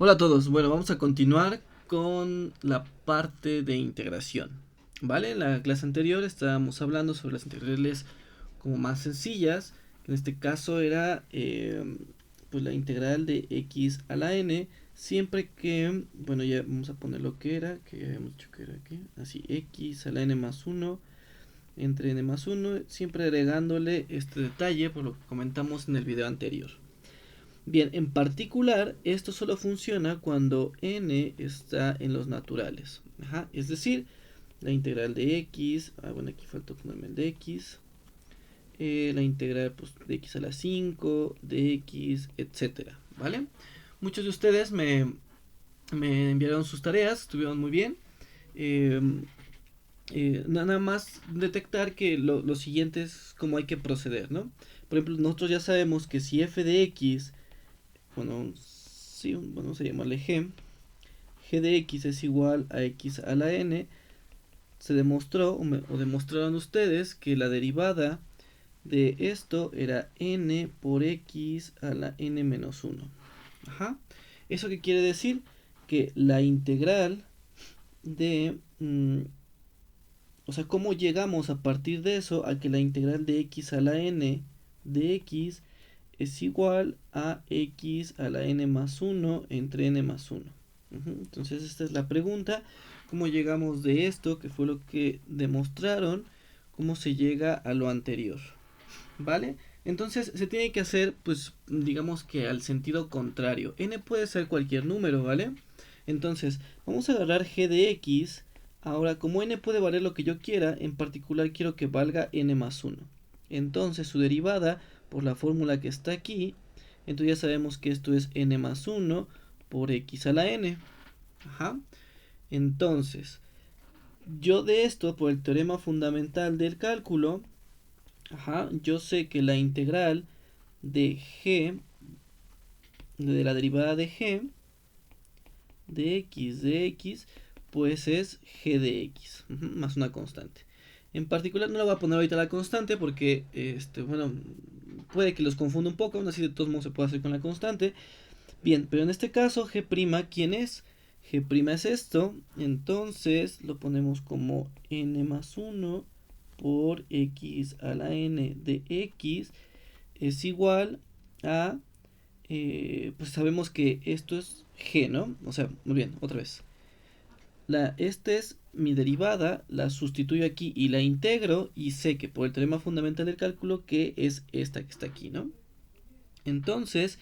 Hola a todos, bueno, vamos a continuar con la parte de integración, ¿vale? En la clase anterior estábamos hablando sobre las integrales como más sencillas, que en este caso era pues la integral de x a la n, siempre que, bueno, ya vamos a poner lo que era, que ya habíamos dicho que era aquí, así, x a la n más 1 entre n más 1, siempre agregándole este detalle por lo que comentamos en el video anterior. Bien, en particular, esto solo funciona cuando n está en los naturales. Ajá, es decir, la integral de x, bueno, aquí falta ponerme el de x, la integral pues, de x a la 5, de x, etcétera, ¿vale? Muchos de ustedes me enviaron sus tareas, estuvieron muy bien. Eh, Nada más detectar que lo siguiente es cómo hay que proceder, ¿no? Por ejemplo, nosotros ya sabemos que si f de x, bueno, sí, vamos a llamarle g de x es igual a x a la n, se demostró o demostraron ustedes que la derivada de esto era n por x a la n menos 1. Ajá. ¿Eso qué quiere decir? Que la integral de... o sea, ¿cómo llegamos a partir de eso a que la integral de x a la n de x es igual a x a la n más 1 entre n más 1? Entonces esta es la pregunta, ¿cómo llegamos de esto, que fue lo que demostraron, cómo se llega a lo anterior? ¿Vale? Entonces se tiene que hacer, pues digamos que al sentido contrario. N puede ser cualquier número, ¿vale? Entonces vamos a agarrar g de x. Ahora, como n puede valer lo que yo quiera, en particular quiero que valga n más 1. Entonces su derivada, por la fórmula que está aquí, entonces ya sabemos que esto es n más 1 por x a la n. Ajá. Entonces, yo de esto, por el teorema fundamental del cálculo, ajá, yo sé que la integral de g, de la derivada de g, de x, pues es g de x, más una constante. En particular no le voy a poner ahorita la constante porque, bueno, puede que los confunda un poco, aún así de todos modos se puede hacer con la constante. Bien, pero en este caso g', ¿quién es? G' es esto, entonces lo ponemos como n más 1 por x a la n de x es igual a, pues sabemos que esto es g, ¿no? O sea, muy bien, otra vez. Esta es mi derivada, la sustituyo aquí y la integro y sé que por el teorema fundamental del cálculo que es esta que está aquí, ¿no? Entonces,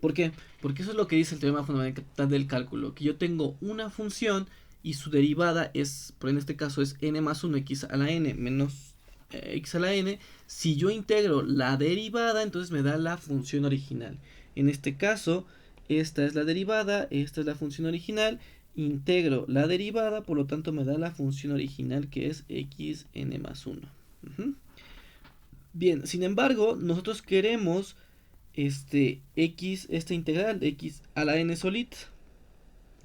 ¿por qué? Porque eso es lo que dice el teorema fundamental del cálculo, que yo tengo una función y su derivada es, por en este caso es n más 1 x a la n menos x a la n. Si yo integro la derivada, entonces me da la función original. En este caso, esta es la derivada, esta es la función original, integro la derivada, por lo tanto me da la función original que es xn más 1. Bien, sin embargo, nosotros queremos esta integral de x a la n solita.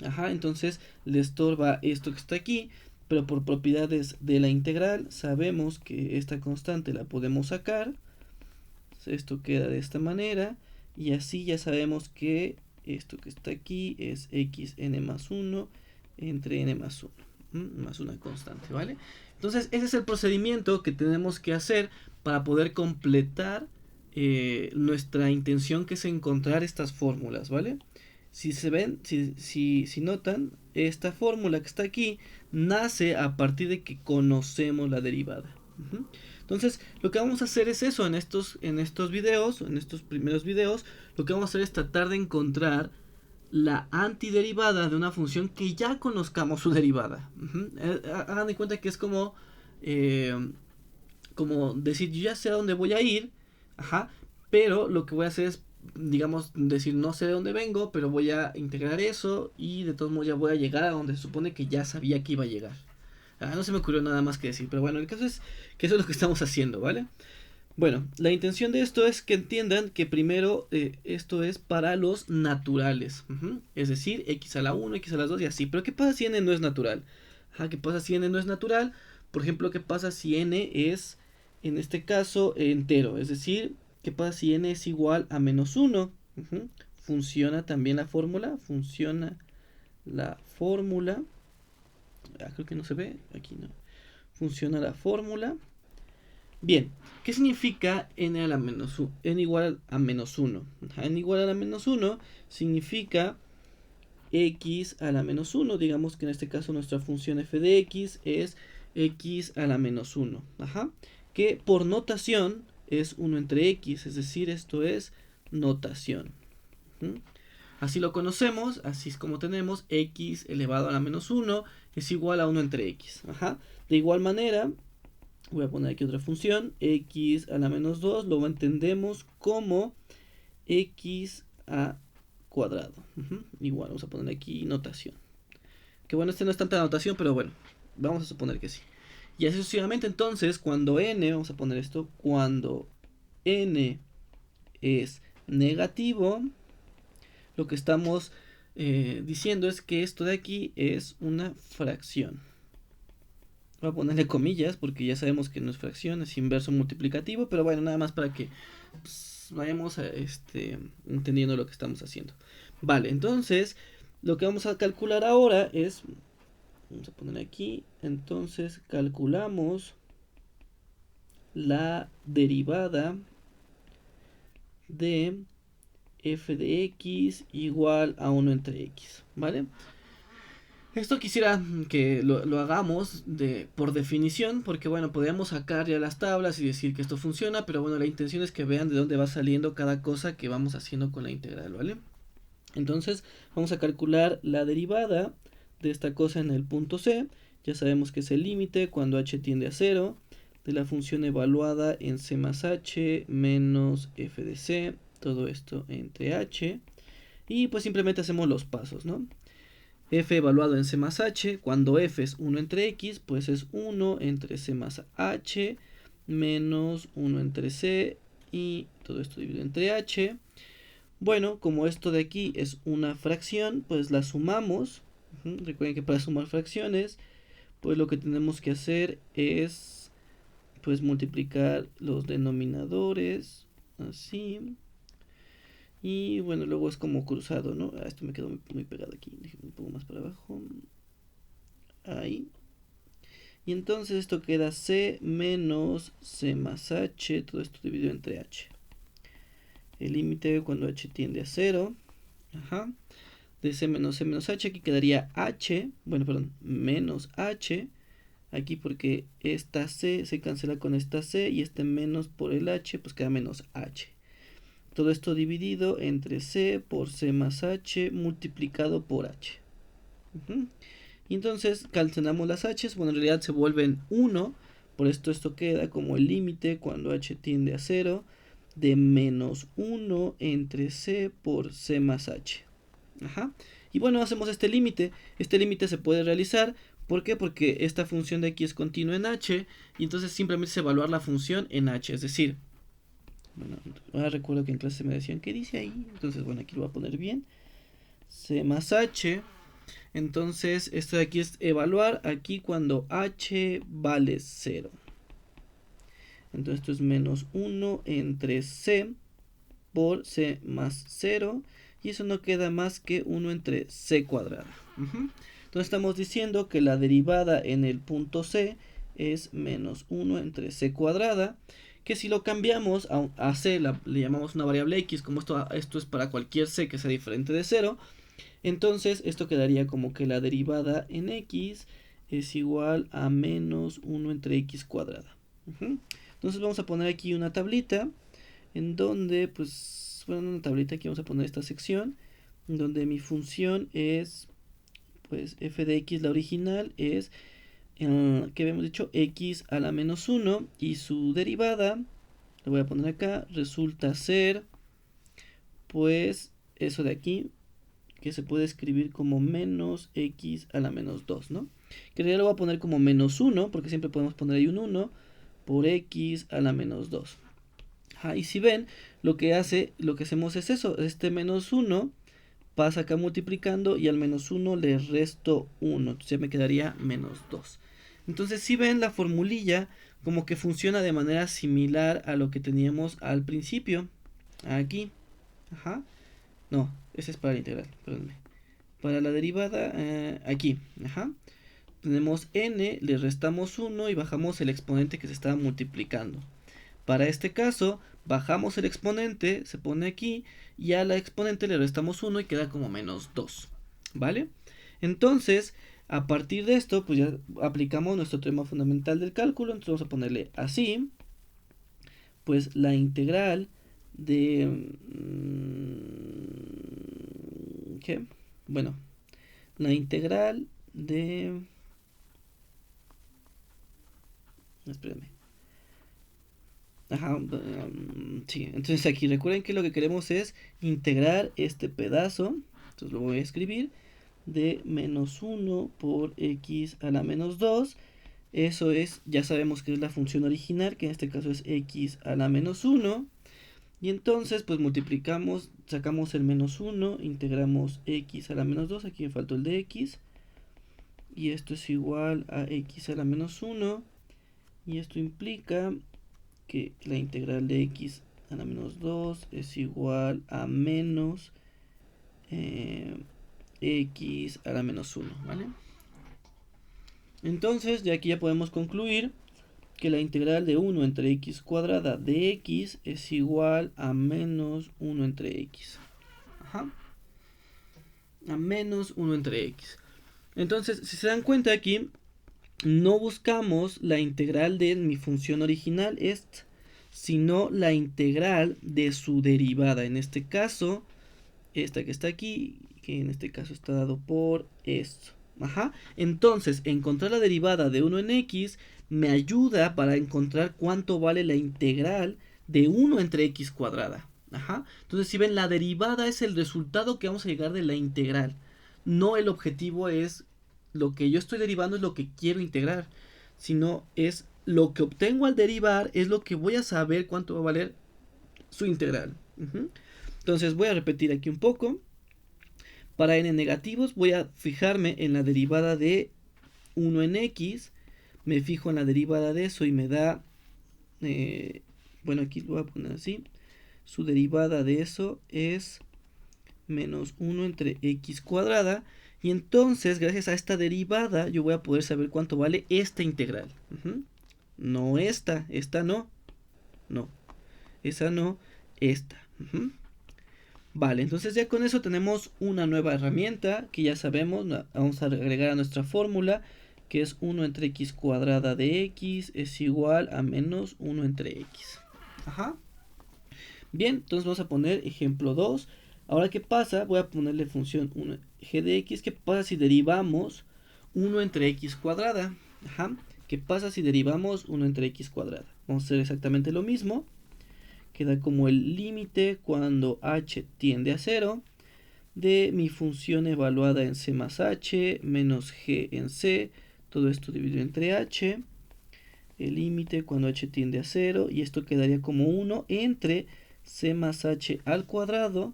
Ajá, entonces le estorba esto que está aquí, pero por propiedades de la integral sabemos que esta constante la podemos sacar. Esto queda de esta manera y así ya sabemos que esto que está aquí es xn más 1 entre n más 1, más una constante, ¿vale? Entonces ese es el procedimiento que tenemos que hacer para poder completar nuestra intención, que es encontrar estas fórmulas, ¿vale? Si se ven, si notan, esta fórmula que está aquí nace a partir de que conocemos la derivada. Entonces, lo que vamos a hacer es eso en estos videos, en estos primeros videos, lo que vamos a hacer es tratar de encontrar la antiderivada de una función que ya conozcamos su derivada. Hagan de cuenta que es como decir, yo ya sé a dónde voy a ir, ajá, pero lo que voy a hacer es, digamos, decir, no sé de dónde vengo, pero voy a integrar eso y de todos modos ya voy a llegar a donde se supone que ya sabía que iba a llegar. No se me ocurrió nada más que decir, pero bueno, el caso es que eso es lo que estamos haciendo, ¿vale? Bueno, la intención de esto es que entiendan que primero esto es para los naturales, es decir, x a la 1, x a la 2 y así. Pero ¿qué pasa si n no es natural? ¿Qué pasa si n no es natural? Por ejemplo, ¿qué pasa si n es, en este caso, entero? Es decir, ¿qué pasa si n es igual a menos 1? funciona también la fórmula. Funciona la fórmula. Creo que no se ve. Aquí no. Funciona la fórmula. Bien, ¿qué significa n a la menos 1? N igual a menos 1. N igual a la menos 1 significa x a la menos 1. Digamos que en este caso nuestra función f de x es x a la menos 1. Que por notación es 1 entre x, es decir, esto es notación. Así lo conocemos, así es como tenemos x elevado a la menos 1 es igual a 1 entre x. De igual manera, voy a poner aquí otra función, x a la menos 2, lo entendemos como x a cuadrado. Igual, vamos a poner aquí notación. Que bueno, este no es tanta notación, pero bueno, vamos a suponer que sí. Y así sucesivamente, entonces, cuando n, vamos a poner esto, cuando n es negativo, lo que estamos diciendo es que esto de aquí es una fracción. Voy a ponerle comillas porque ya sabemos que no es fracción, es inverso multiplicativo, pero bueno, nada más para que vayamos entendiendo lo que estamos haciendo. Vale, entonces lo que vamos a calcular ahora es, vamos a poner aquí, entonces calculamos la derivada de f de x igual a 1 entre x, ¿vale? Esto quisiera que lo hagamos por definición, porque bueno, podríamos sacar ya las tablas y decir que esto funciona, pero bueno, la intención es que vean de dónde va saliendo cada cosa que vamos haciendo con la integral, ¿vale? Entonces, vamos a calcular la derivada de esta cosa en el punto C. Ya sabemos que es el límite cuando h tiende a 0 de la función evaluada en c más h menos f de c, todo esto entre h, y pues simplemente hacemos los pasos, ¿no? F evaluado en c más h, cuando f es 1 entre x, pues es 1 entre c más h menos 1 entre c, y todo esto dividido entre h. Bueno, como esto de aquí es una fracción, pues la sumamos. Recuerden que para sumar fracciones, pues lo que tenemos que hacer es pues multiplicar los denominadores, así. Y bueno, luego es como cruzado, ¿no? Esto me quedó muy pegado aquí. Déjenme un poco más para abajo. Ahí. Y entonces esto queda c menos c más h, todo esto dividido entre h. El límite cuando h tiende a 0. De c menos h, aquí quedaría h, bueno, perdón, menos h. Aquí porque esta c se cancela con esta c y este menos por el h, pues queda menos h. Todo esto dividido entre c por c más h multiplicado por h. Y entonces cancelamos las h's, bueno, en realidad se vuelven 1, por esto queda como el límite cuando h tiende a 0 de menos 1 entre c por c más h. Y bueno, hacemos este límite se puede realizar, ¿por qué? Porque esta función de aquí es continua en h, y entonces simplemente es evaluar la función en h, es decir, bueno, ahora recuerdo que en clase me decían, ¿qué dice ahí? Entonces, bueno, aquí lo voy a poner bien. C más h. Entonces, esto de aquí es evaluar aquí cuando h vale 0. Entonces, esto es menos 1 entre c por c más 0. Y eso no queda más que 1 entre c cuadrada. Entonces, estamos diciendo que la derivada en el punto c es menos 1 entre c cuadrada. Que si lo cambiamos a c, le llamamos una variable x, como esto es para cualquier c que sea diferente de 0, entonces esto quedaría como que la derivada en x es igual a menos 1 entre x cuadrada. Entonces vamos a poner aquí una tablita, en donde, pues, bueno, una tablita aquí vamos a poner esta sección, en donde mi función es, pues, f de x, la original, es que habíamos dicho x a la menos 1 y su derivada, le voy a poner acá, resulta ser pues eso de aquí, que se puede escribir como menos x a la menos 2, ¿no? Que en realidad lo voy a poner como menos 1, porque siempre podemos poner ahí un 1 por x a la menos 2. Y si ven, lo que hacemos es eso, este menos 1 pasa acá multiplicando y al menos 1 le resto 1, entonces ya me quedaría menos 2. Entonces si ven, la formulilla como que funciona de manera similar a lo que teníamos al principio. Aquí. No, Ese es para la integral, perdónme. Para la derivada, aquí, ajá. Tenemos n, le restamos 1 y bajamos el exponente que se estaba multiplicando. Para este caso, bajamos el exponente, se pone aquí, y a la exponente le restamos 1 y queda como menos 2. ¿Vale? Entonces, a partir de esto, pues ya aplicamos nuestro teorema fundamental del cálculo. Entonces vamos a ponerle así, pues la integral de... ¿qué? Bueno, la integral de... Espérenme. Ajá, sí, entonces aquí recuerden que lo que queremos es integrar este pedazo, entonces lo voy a escribir, de menos 1 por x a la menos 2, eso es, ya sabemos que es la función original, que en este caso es x a la menos 1, y entonces pues multiplicamos, sacamos el menos 1, integramos x a la menos 2, aquí me faltó el de x, y esto es igual a x a la menos 1, y esto implica que la integral de x a la menos 2 es igual a menos x a la menos 1, ¿vale? Entonces, de aquí ya podemos concluir que la integral de 1 entre x cuadrada de x es igual a menos 1 entre x. Ajá. A menos 1 entre x. Entonces, si se dan cuenta aquí, no buscamos la integral de mi función original, esta, sino la integral de su derivada. En este caso, esta que está aquí, que en este caso está dado por esto. Ajá. Entonces, encontrar la derivada de 1 en x me ayuda para encontrar cuánto vale la integral de 1 entre x cuadrada. Ajá. Entonces, si ven, la derivada es el resultado que vamos a llegar de la integral. No el objetivo es lo que yo estoy derivando, es lo que quiero integrar, sino es lo que obtengo al derivar, es lo que voy a saber cuánto va a valer su integral. Entonces voy a repetir aquí un poco. Para n negativos voy a fijarme en la derivada de 1 en x. Me fijo en la derivada de eso y me da... bueno, aquí lo voy a poner así. Su derivada de eso es menos 1 entre x cuadrada. Y entonces, gracias a esta derivada, yo voy a poder saber cuánto vale esta integral. No esta no. No, esa no, esta. Vale, entonces ya con eso tenemos una nueva herramienta que ya sabemos. Vamos a agregar a nuestra fórmula, que es 1 entre x cuadrada de x es igual a menos 1 entre x. Ajá. Bien, entonces vamos a poner ejemplo 2. Ahora, ¿qué pasa? Voy a ponerle función 1 g de x. ¿Qué pasa si derivamos 1 entre x cuadrada? Ajá. ¿Qué pasa si derivamos 1 entre x cuadrada? Vamos a hacer exactamente lo mismo. Queda como el límite cuando h tiende a 0 de mi función evaluada en c más h menos g en c. Todo esto dividido entre h. El límite cuando h tiende a 0. Y esto quedaría como 1 entre c más h al cuadrado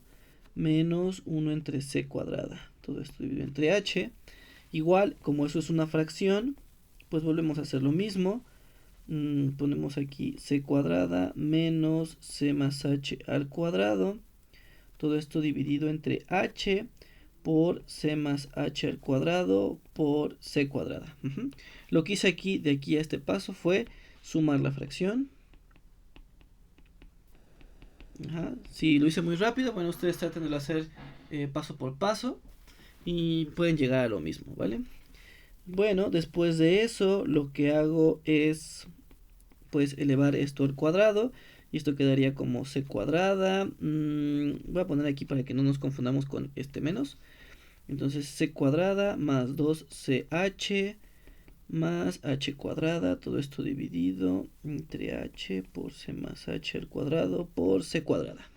menos 1 entre c cuadrada. Todo esto dividido entre h. Igual, como eso es una fracción, pues volvemos a hacer lo mismo. Ponemos aquí c cuadrada menos c más h al cuadrado. Todo esto dividido entre h por c más h al cuadrado por c cuadrada. Lo que hice aquí, de aquí a este paso, fue sumar la fracción. Si lo hice muy rápido, bueno, ustedes traten de lo hacer paso por paso y pueden llegar a lo mismo, ¿vale? Bueno, después de eso, lo que hago es pues elevar esto al cuadrado y esto quedaría como c cuadrada. Voy a poner aquí para que no nos confundamos con este menos. Entonces c cuadrada más 2ch más h cuadrada, todo esto dividido entre h por c más h al cuadrado por c cuadrada.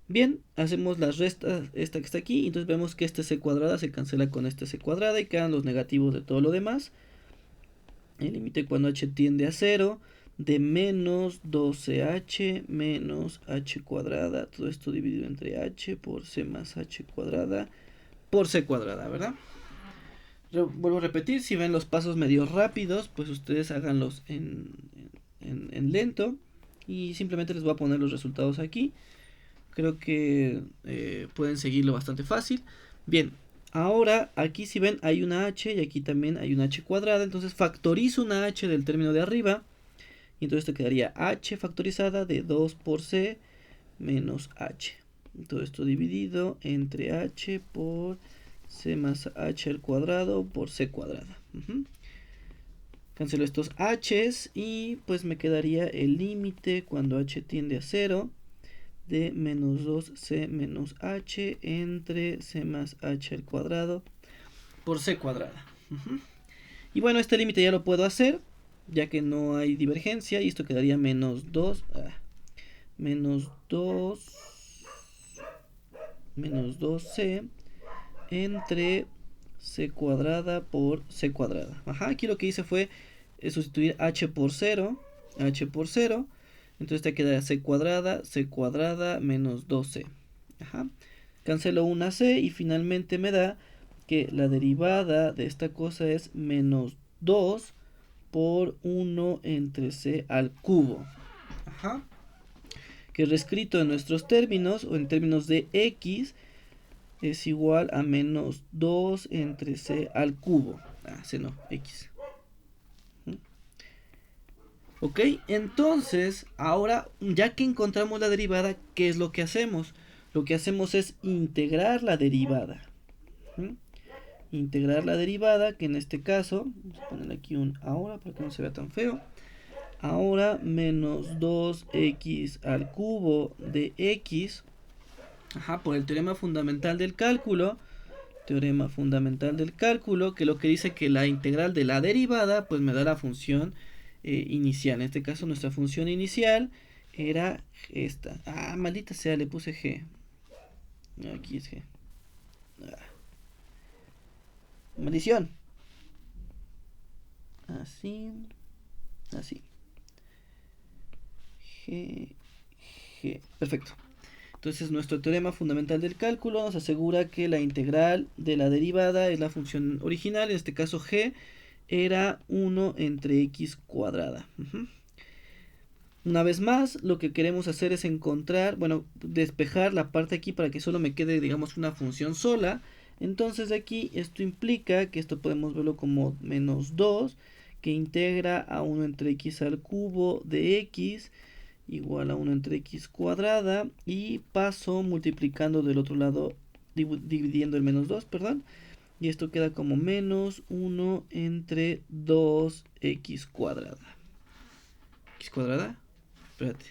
Bien, hacemos las restas, esta que está aquí, entonces vemos que este c cuadrada se cancela con este c cuadrada y quedan los negativos de todo lo demás. El límite cuando h tiende a 0 de menos 12h menos h cuadrada, todo esto dividido entre h por c más h cuadrada por c cuadrada, ¿verdad? Vuelvo a repetir, si ven los pasos medio rápidos, pues ustedes háganlos en lento y simplemente les voy a poner los resultados aquí. Creo que pueden seguirlo bastante fácil. Bien, ahora aquí si ven hay una h y aquí también hay una h cuadrada. Entonces factorizo una h del término de arriba. Y entonces te quedaría h factorizada de 2 por c menos h. Todo esto dividido entre h por c más h al cuadrado por c cuadrada. Cancelo estos h's y pues me quedaría el límite cuando h tiende a 0 de menos 2c menos h entre c más h al cuadrado por c cuadrada. Y bueno, este límite ya lo puedo hacer, ya que no hay divergencia, y esto quedaría menos 2, menos 2c entre c cuadrada por c cuadrada. Aquí lo que hice fue sustituir h por 0, entonces te queda c cuadrada menos 2c. Cancelo una c y finalmente me da que la derivada de esta cosa es menos 2 por 1 entre c al cubo. Que reescrito en nuestros términos o en términos de x es igual a menos 2 entre c al cubo. C no, x. Ok, entonces ahora ya que encontramos la derivada, ¿qué es lo que hacemos? Lo que hacemos es integrar la derivada. Integrar la derivada, que en este caso, vamos a poner aquí un ahora para que no se vea tan feo. Ahora menos 2x al cubo de x, por el teorema fundamental del cálculo. Teorema fundamental del cálculo, que lo que dice que la integral de la derivada, pues me da la función inicial. En este caso nuestra función inicial era esta. Maldita sea, le puse g. Aquí es g. Maldición. Así. Así. G. Perfecto. Entonces nuestro teorema fundamental del cálculo nos asegura que la integral de la derivada es la función original, en este caso g era 1 entre x cuadrada. Una vez más, lo que queremos hacer es encontrar, despejar la parte aquí para que solo me quede, digamos, una función sola. Entonces de aquí esto implica que esto podemos verlo como menos 2, que integra a 1 entre x al cubo de x igual a 1 entre x cuadrada, y paso multiplicando del otro lado, dividiendo el menos 2, perdón, y esto queda como menos 1 entre 2x cuadrada. ¿X cuadrada? Espérate.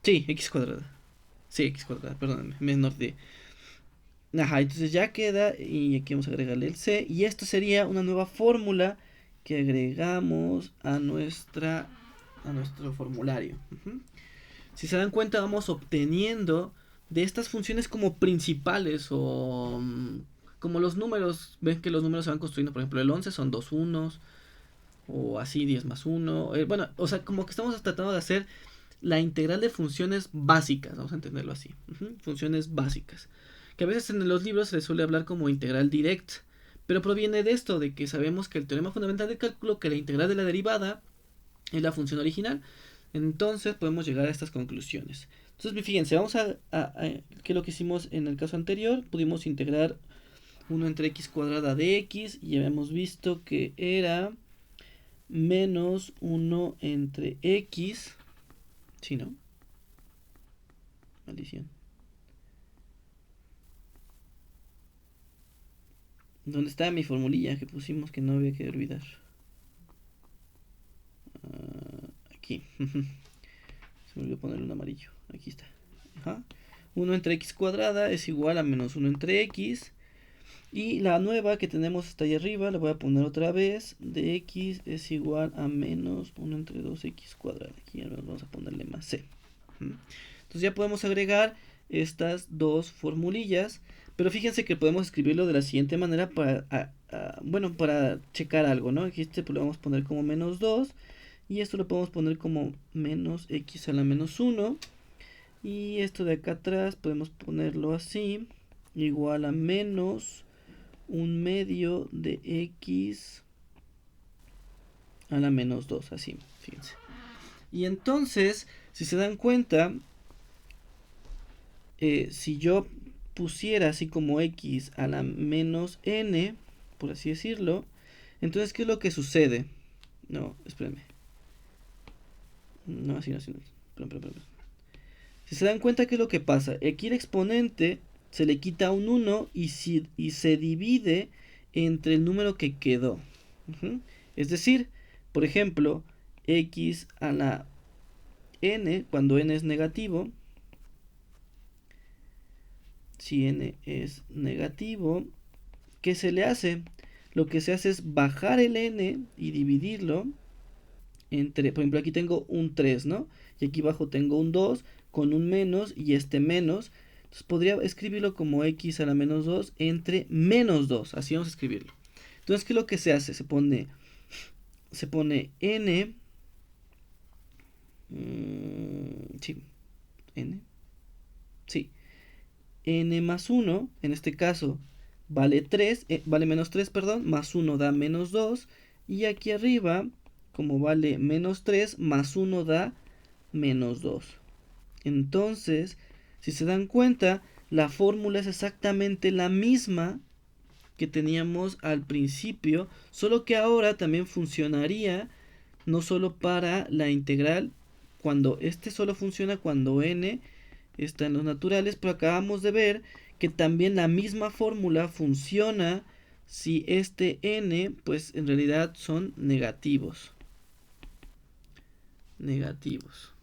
Sí, x cuadrada. Sí, x cuadrada, perdóname, menor de. Entonces ya queda, y aquí vamos a agregarle el c, y esto sería una nueva fórmula que agregamos a nuestro formulario. Si se dan cuenta, vamos obteniendo de estas funciones como principales o como los números. Ven que los números se van construyendo, por ejemplo el 11 son 2 unos, o así 10 más 1. O sea, como que estamos tratando de hacer la integral de funciones básicas, vamos a entenderlo así. Funciones básicas, que a veces en los libros se les suele hablar como integral directa, pero proviene de esto, de que sabemos que el teorema fundamental del cálculo, que la integral de la derivada es la función original. Entonces podemos llegar a estas conclusiones. Entonces fíjense, vamos a ¿qué es lo que hicimos en el caso anterior? Pudimos integrar 1 entre x cuadrada de x, y habíamos visto que era menos 1 entre x. ¿Sí, no? Maldición. ¿Dónde está mi formulilla que pusimos que no había que olvidar? Aquí. Se me olvidó ponerle un amarillo. Aquí está. 1 entre x cuadrada es igual a menos 1 entre x. Y la nueva que tenemos hasta ahí arriba, la voy a poner otra vez, de x es igual a menos 1 entre 2x cuadrada. Aquí ahora vamos a ponerle más c. Entonces ya podemos agregar estas dos formulillas, pero fíjense que podemos escribirlo de la siguiente manera para checar algo, ¿no? Aquí lo vamos a poner como menos 2, y esto lo podemos poner como menos x a la menos 1, y esto de acá atrás podemos ponerlo así, igual a menos 1/2 de x a la menos 2, así, fíjense. Y entonces, si se dan cuenta, si yo pusiera así como x a la menos n, por así decirlo, entonces, ¿qué es lo que sucede? No, espérenme. No, así no, así no. Espérame. Si se dan cuenta, ¿qué es lo que pasa? Aquí el exponente se le quita un 1 y se divide entre el número que quedó. Es decir, por ejemplo, x a la n, cuando n es negativo, si n es negativo, ¿qué se le hace? Lo que se hace es bajar el n y dividirlo entre, por ejemplo, aquí tengo un 3, ¿no? Y aquí abajo tengo un 2 con un menos y este menos. Entonces podría escribirlo como x a la menos 2 entre menos 2. Así vamos a escribirlo. Entonces, ¿qué es lo que se hace? Se pone n. Sí, n. Sí, n más 1, en este caso, vale 3, vale menos 3, perdón, más 1 da menos 2. Y aquí arriba, como vale menos 3, más 1 da menos 2. Entonces, si se dan cuenta, la fórmula es exactamente la misma que teníamos al principio, solo que ahora también funcionaría no solo para la integral, cuando este solo funciona cuando n está en los naturales, pero acabamos de ver que también la misma fórmula funciona si este n, pues en realidad son negativos. Negativos.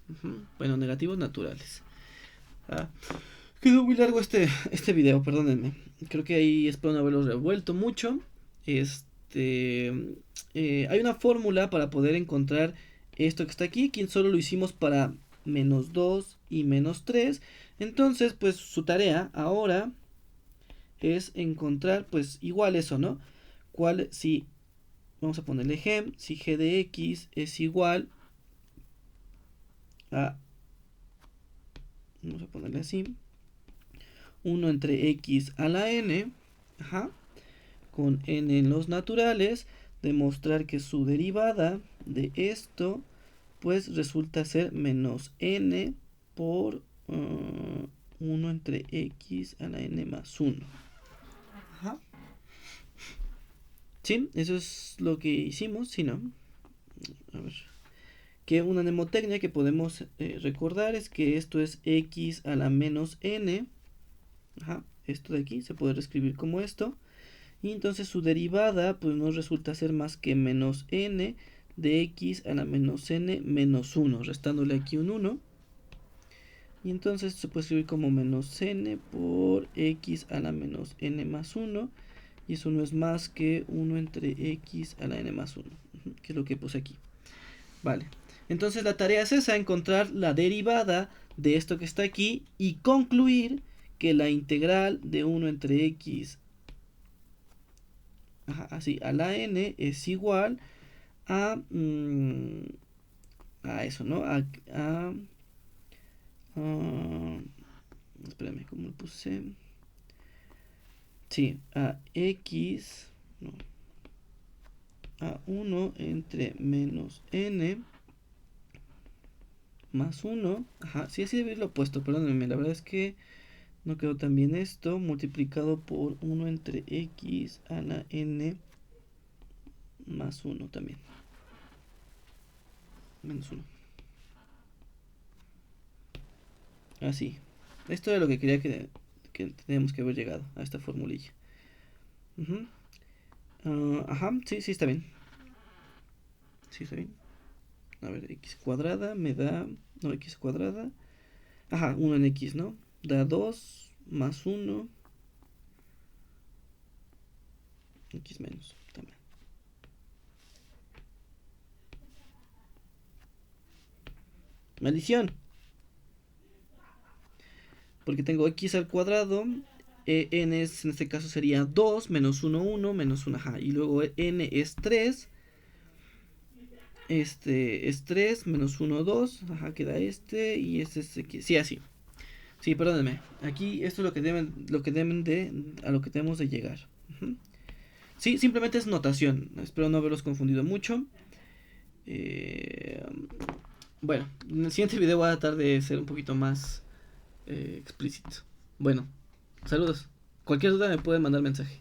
Bueno, negativos naturales. Quedó muy largo este video, perdónenme. Creo que ahí espero no haberlo revuelto mucho. Hay una fórmula para poder encontrar esto que está aquí, que solo lo hicimos para menos 2 y menos 3. Entonces, pues su tarea ahora es encontrar, pues igual eso, ¿no? Si vamos a ponerle g, si g de x es igual a, vamos a ponerle así, 1 entre x a la n, con n en los naturales, demostrar que su derivada de esto pues resulta ser menos n por 1 entre x a la n más 1. ¿Sí? Eso es lo que hicimos, ¿sí, no? A ver. Que una mnemotecnia que podemos recordar es que esto es x a la menos n. Esto de aquí se puede reescribir como esto. Y entonces su derivada pues nos resulta ser más que menos n de x a la menos n menos 1, restándole aquí un 1. Y entonces se puede escribir como menos n por x a la menos n más 1. Y eso no es más que 1 entre x a la n más 1, que es lo que puse aquí. Vale, entonces la tarea es esa, encontrar la derivada de esto que está aquí y concluir que la integral de 1 entre x así a la n es igual a eso, ¿no? Espérame, ¿cómo lo puse? Sí, a x, no, a 1 entre menos n más 1. Sí, así debe haberlo puesto, perdónenme, la verdad es que no quedó tan bien esto, multiplicado por 1 entre x a la n más 1 también. Menos 1. Así. Esto era lo que quería que teníamos que haber llegado a esta formulilla. Sí, está bien. Sí, está bien. A ver, x cuadrada me da... No, x cuadrada. 1 en x, ¿no? Da 2 más 1. X menos, también. Maldición. Porque tengo x al cuadrado. N es, en este caso sería 2 menos 1, 1, menos 1, y luego n es 3. Este es 3 menos 1, 2. Queda este. Y este es aquí. Sí, así. Sí, perdónenme. Aquí esto es lo que deben de. A lo que tenemos de llegar. Sí, simplemente es notación. Espero no haberlos confundido mucho. Bueno, en el siguiente video voy a tratar de ser un poquito más explícito. Bueno, saludos. Cualquier duda me pueden mandar mensaje.